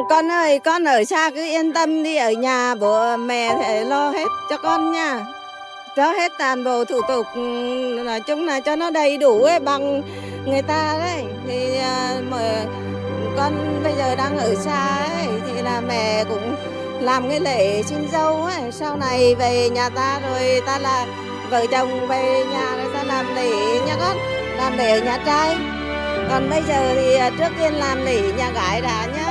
Con ơi, con ở xa cứ yên tâm đi, ở nhà bố mẹ sẽ lo hết cho con nha. Cho hết toàn bộ thủ tục, nói chung là cho nó đầy đủ ấy, bằng người ta đấy. Thì mà con bây giờ đang ở xa ấy, thì là mẹ cũng làm cái lễ xin dâu ấy. Sau này về nhà ta rồi ta là vợ chồng về nhà rồi ta làm lễ nha con, làm lễ ở nhà trai. Còn bây giờ thì trước tiên làm lễ nhà gái đã nhá.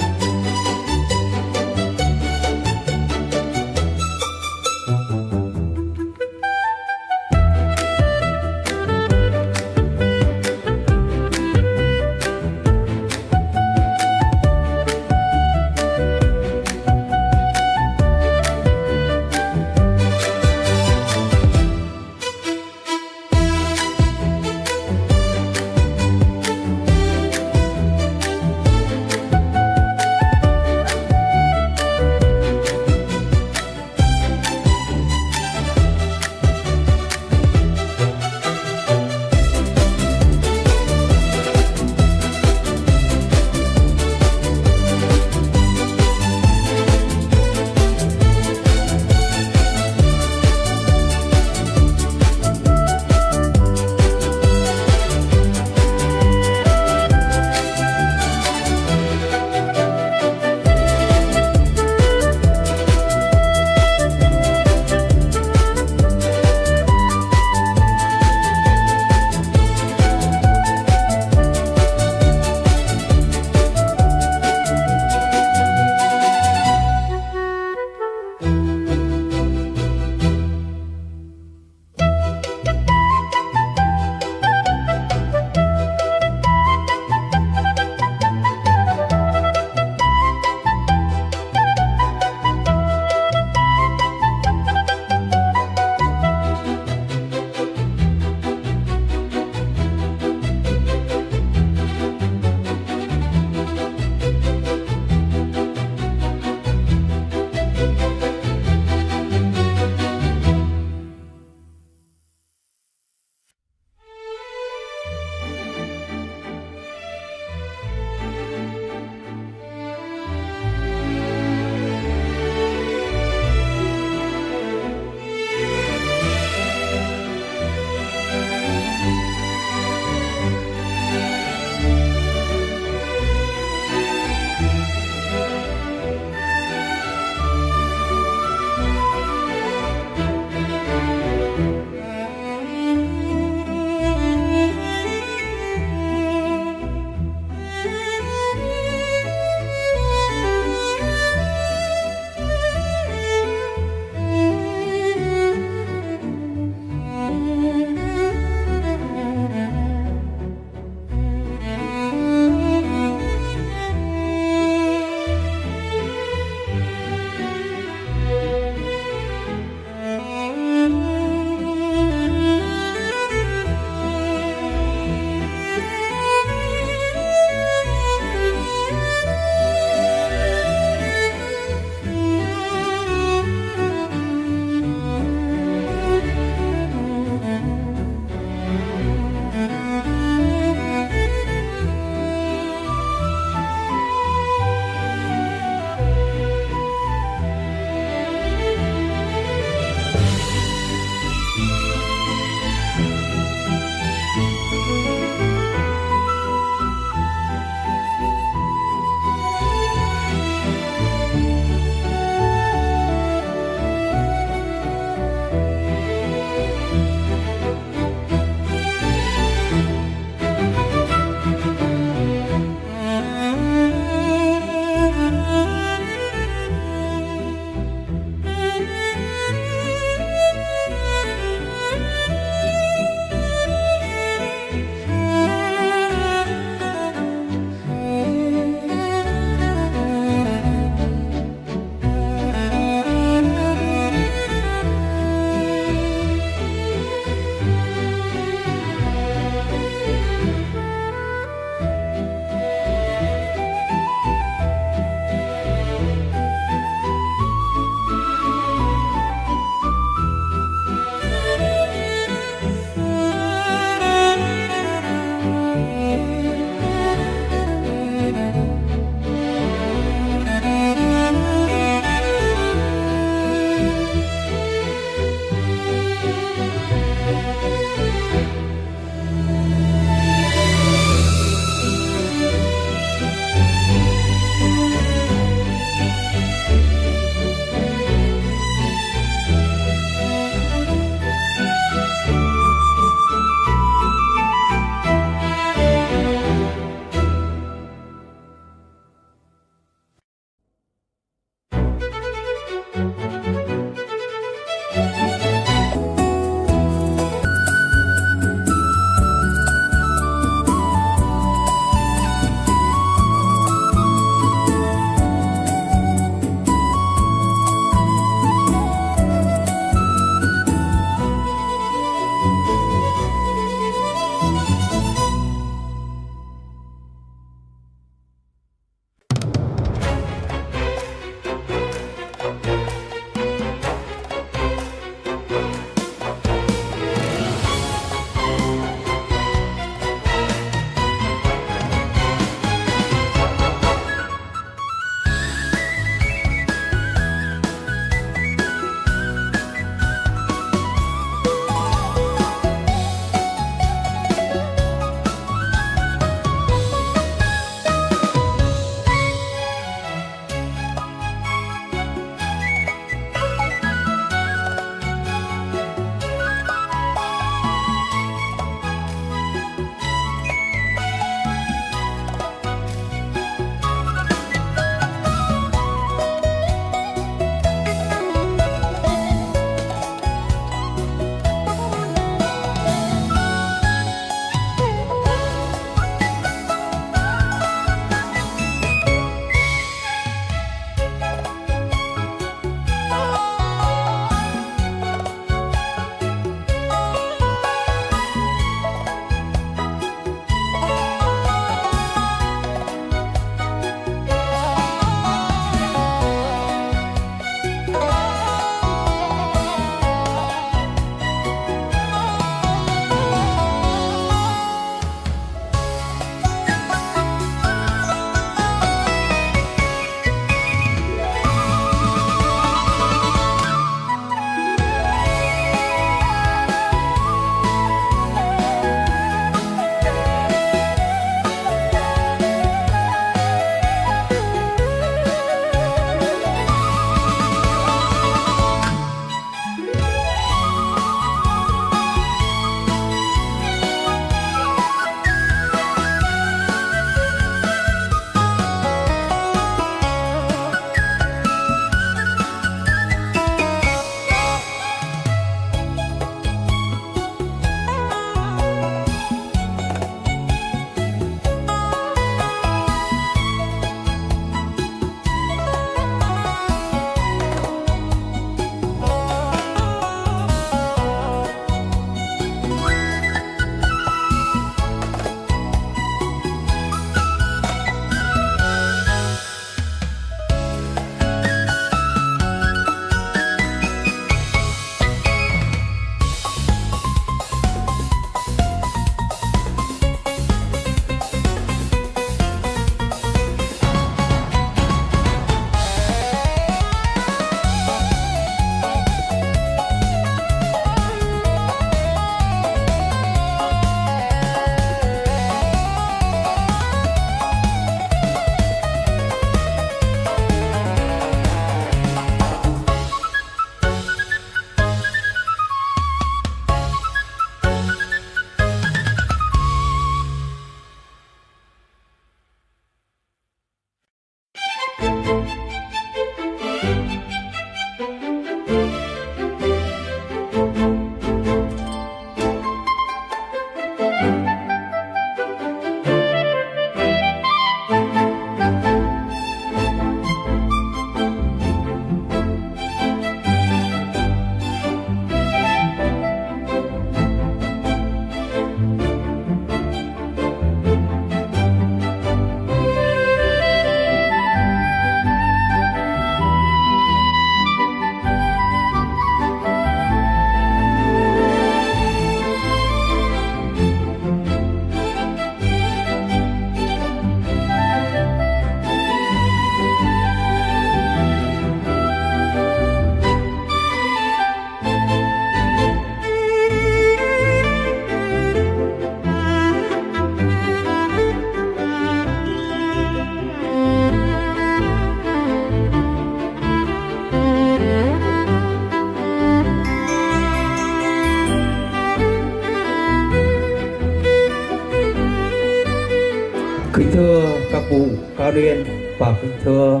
Kính thưa các cụ cao niên và kính thưa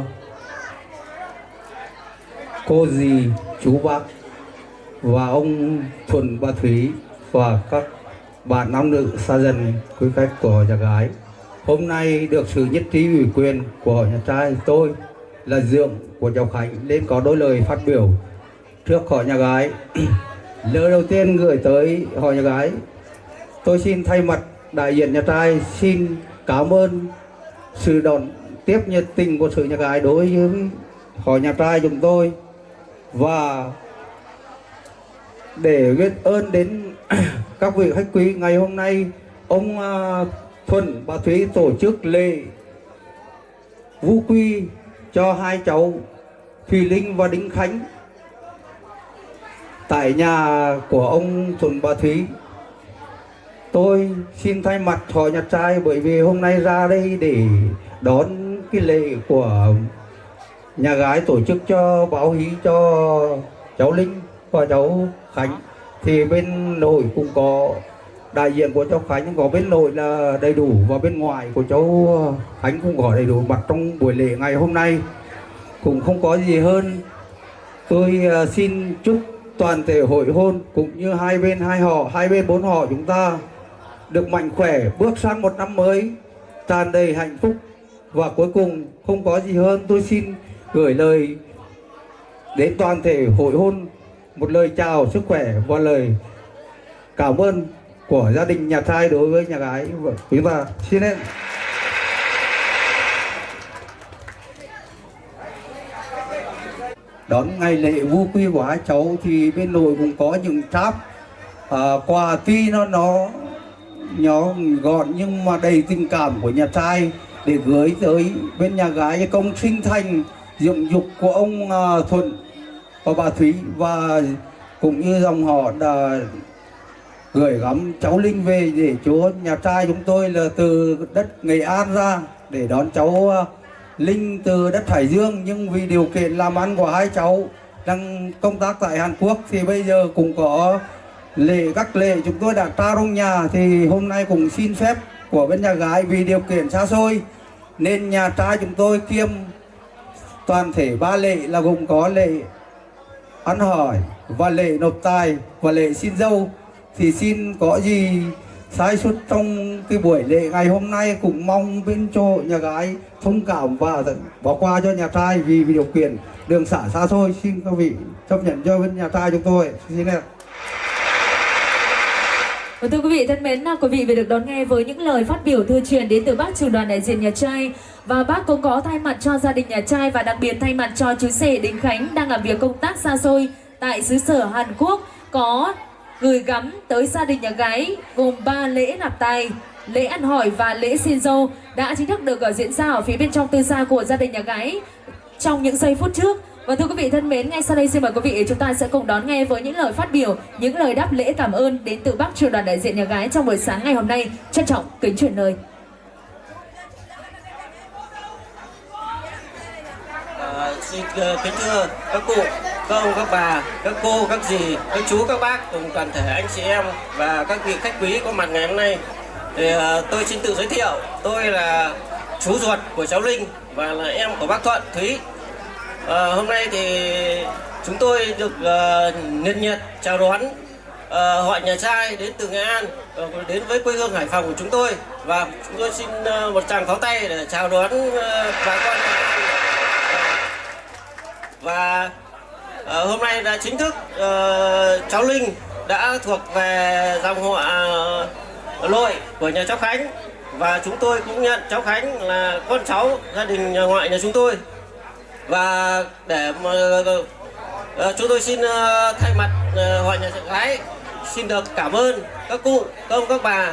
cô dì, chú bác và ông Thuần, bà Thúy và các bạn nam nữ xa dân quý khách của nhà gái. Hôm nay được sự nhất trí ủy quyền của nhà trai, tôi là dượng của cháu Khánh lên có đôi lời phát biểu trước họ nhà gái. Lời đầu tiên gửi tới họ nhà gái, tôi xin thay mặt đại diện nhà trai xin cảm ơn sự đón tiếp nhiệt tình của sự nhà gái đối với họ nhà trai chúng tôi, và để biết ơn đến các vị khách quý ngày hôm nay, ông Thuần, bà Thúy tổ chức lễ vũ quy cho hai cháu Thùy Linh và Đinh Khánh tại nhà của ông Thuần, bà Thúy. Tôi xin thay mặt họ nhà trai, bởi vì hôm nay ra đây để đón cái lễ của nhà gái tổ chức cho báo hí cho cháu Linh và cháu Khánh, thì bên nội cũng có đại diện của cháu Khánh, có bên nội là đầy đủ và bên ngoài của cháu Khánh cũng có đầy đủ mặt trong buổi lễ ngày hôm nay. Cũng không có gì hơn, tôi xin chúc toàn thể hội hôn cũng như hai bên hai họ, hai bên bốn họ chúng ta được mạnh khỏe, bước sang một năm mới tràn đầy hạnh phúc. Và cuối cùng không có gì hơn, tôi xin gửi lời đến toàn thể hội hôn một lời chào sức khỏe và lời cảm ơn của gia đình nhà trai đối với nhà gái. Chúng ta xin lên. Đón ngày lễ vu quy của hai cháu thì bên nội cũng có những tráp quà, tuy nó nhỏ gọn nhưng mà đầy tình cảm của nhà trai để gửi tới bên nhà gái công sinh thành dựng dục của ông Thuận và bà Thúy, và cũng như dòng họ đã gửi gắm cháu Linh về để chúa nhà trai chúng tôi là từ đất Nghệ An ra để đón cháu Linh từ đất Hải Dương. Nhưng vì điều kiện làm ăn của hai cháu đang công tác tại Hàn Quốc thì bây giờ cũng có các lễ chúng tôi đã trao trong nhà, thì hôm nay cũng xin phép của bên nhà gái vì điều kiện xa xôi nên nhà trai chúng tôi kiêm toàn thể 3 lễ là gồm có lễ ăn hỏi và lễ nộp tài và lễ xin dâu. Thì xin có gì sai suất trong cái buổi lễ ngày hôm nay cũng mong bên chỗ nhà gái thông cảm và bỏ qua cho nhà trai vì điều kiện đường xá xa xôi. Xin các vị chấp nhận cho bên nhà trai chúng tôi. Xin em. Và thưa quý vị thân mến, quý vị vừa được đón nghe với những lời phát biểu thư truyền đến từ bác trưởng đoàn đại diện nhà trai, và bác cũng có thay mặt cho gia đình nhà trai và đặc biệt thay mặt cho chú rể Đinh Khánh đang làm việc công tác xa xôi tại xứ sở Hàn Quốc, có gửi gắm tới gia đình nhà gái gồm 3 lễ nạp tài, lễ ăn hỏi và lễ xin dâu đã chính thức được diễn ra ở phía bên trong tư gia của gia đình nhà gái trong những giây phút trước. Và thưa quý vị thân mến, ngay sau đây xin mời quý vị chúng ta sẽ cùng đón nghe với những lời phát biểu, những lời đáp lễ cảm ơn đến từ bác trưởng đoàn đại diện nhà gái trong buổi sáng ngày hôm nay. Trân trọng kính chuyển lời. Xin kính thưa các cụ, các ông, các bà, các cô, các dì, các chú, các bác cùng toàn thể anh chị em và các vị khách quý có mặt ngày hôm nay. Thì tôi xin tự giới thiệu, tôi là chú ruột của cháu Linh và là em của bác Thuận, Thúy. Hôm nay thì chúng tôi được nhiệt nhiệt chào đón họ nhà trai đến từ Nghệ An đến với quê hương Hải Phòng của chúng tôi, và chúng tôi xin một tràng pháo tay để chào đón bà con. Và hôm nay đã chính thức cháu Linh đã thuộc về dòng họ nội của nhà cháu Khánh, và chúng tôi cũng nhận cháu Khánh là con cháu gia đình nhà ngoại nhà chúng tôi. Và để mà chúng tôi xin thay mặt họ nhà gái xin được cảm ơn các cụ, các ông, các bà,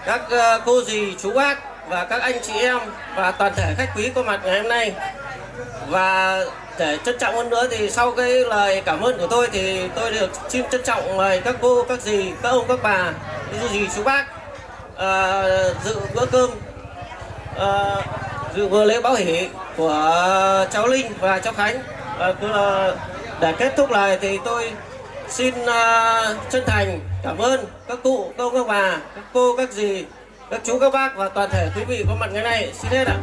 các cô dì, chú bác và các anh chị em và toàn thể khách quý có mặt ngày hôm nay. Và để trân trọng hơn nữa thì sau cái lời cảm ơn của tôi thì tôi được xin trân trọng mời các cô, các dì, các ông, các bà, các dì, chú bác dự bữa cơm, dự bữa lễ báo hỷ của cháu Linh và cháu Khánh. Để kết thúc lời thì tôi xin chân thành cảm ơn các cụ, các ông, các bà, các cô, các dì các chú các bác và toàn thể quý vị có mặt ngày nay. Xin hết ạ.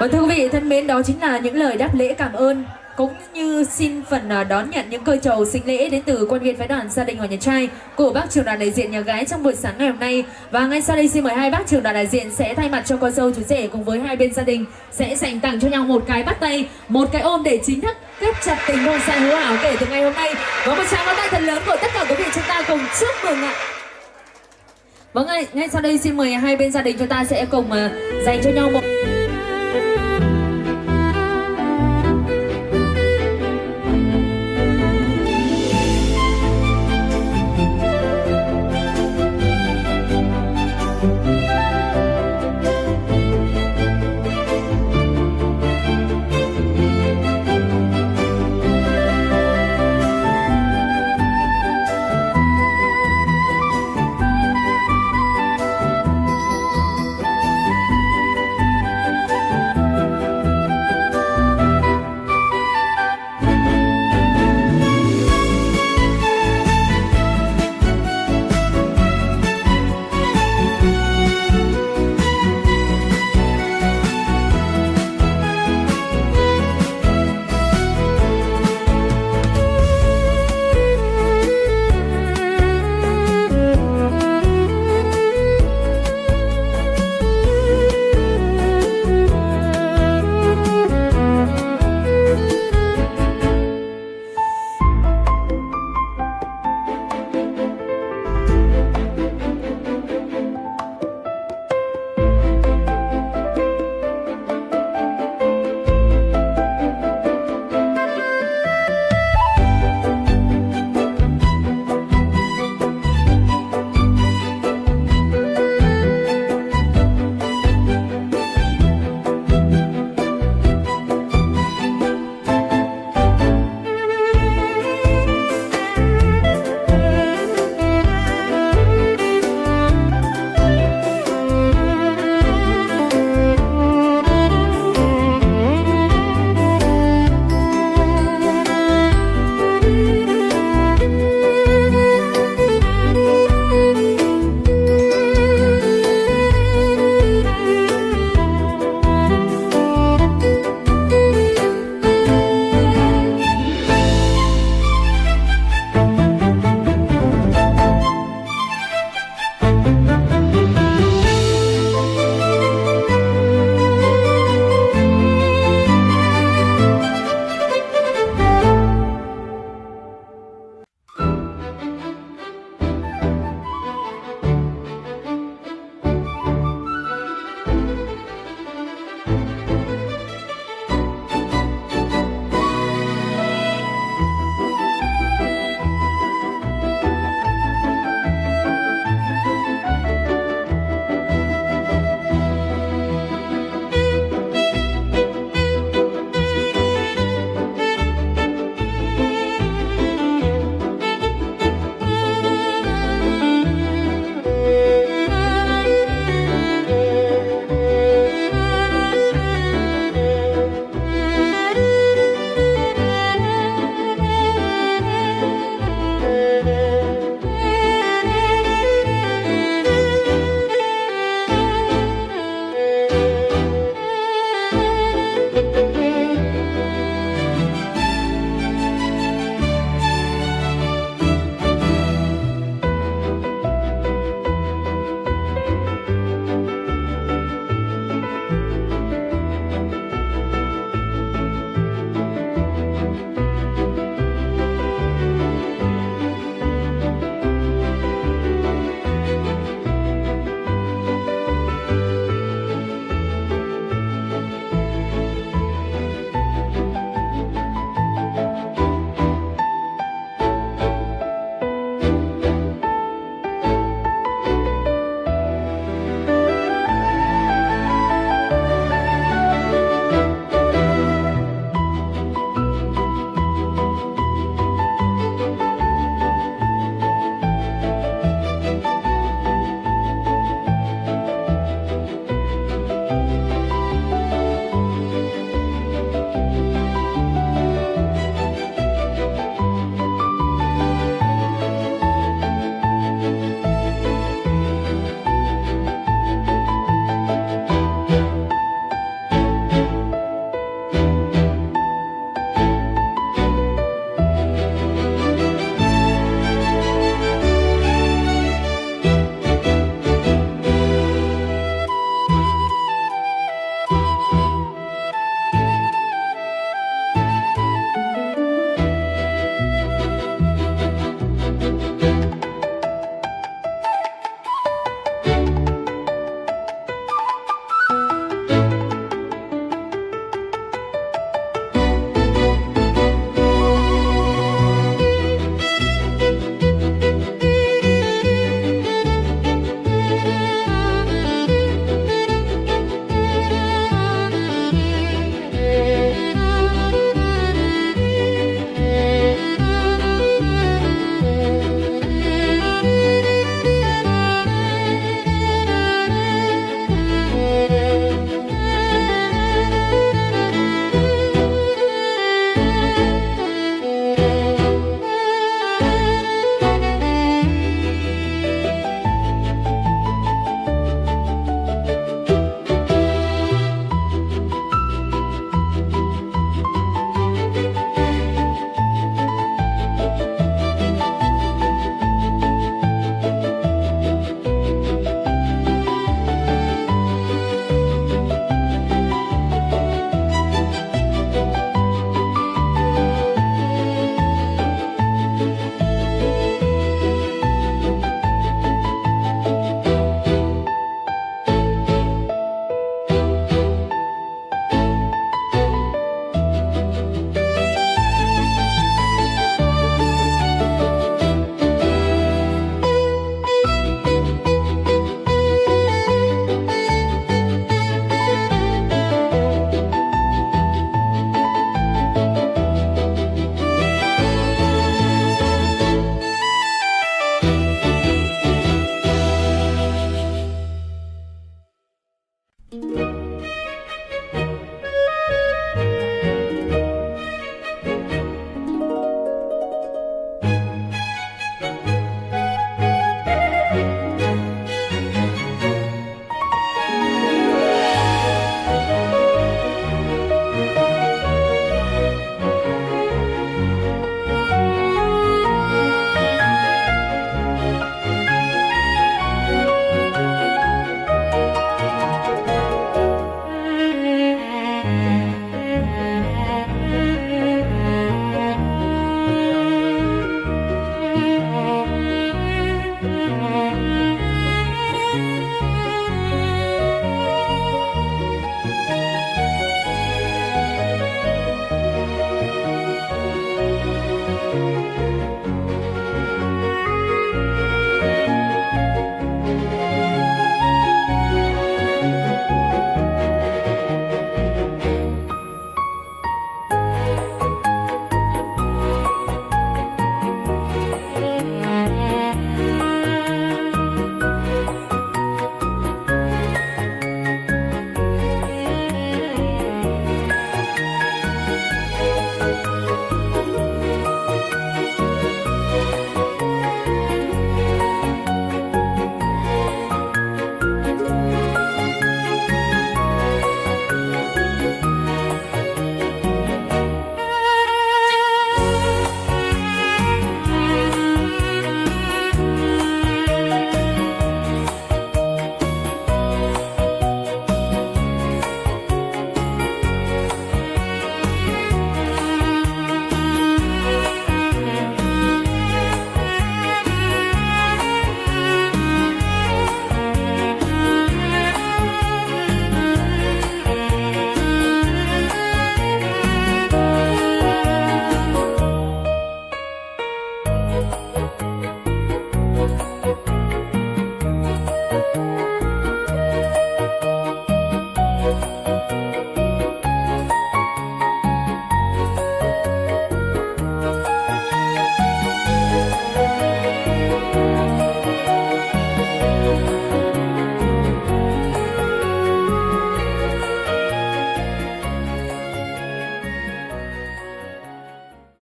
Vâng, thưa quý vị thân mến, đó chính là những lời đáp lễ cảm ơn cũng như xin phần đón nhận những cây trầu sinh lễ đến từ quan viên phái đoàn gia đình họ nhà trai của bác trưởng đoàn đại diện nhà gái trong buổi sáng ngày hôm nay. Và ngay sau đây xin mời hai bác trưởng đoàn đại diện sẽ thay mặt cho con dâu chú rể cùng với hai bên gia đình sẽ dành tặng cho nhau một cái bắt tay, một cái ôm để chính thức kết chặt tình đôi xa hứa ảo kể từ ngày hôm nay. Và một tràng pháo tay thật lớn của tất cả quý vị chúng ta cùng chúc mừng ạ. Vâng, ngay sau đây xin mời hai bên gia đình chúng ta sẽ cùng dành cho nhau một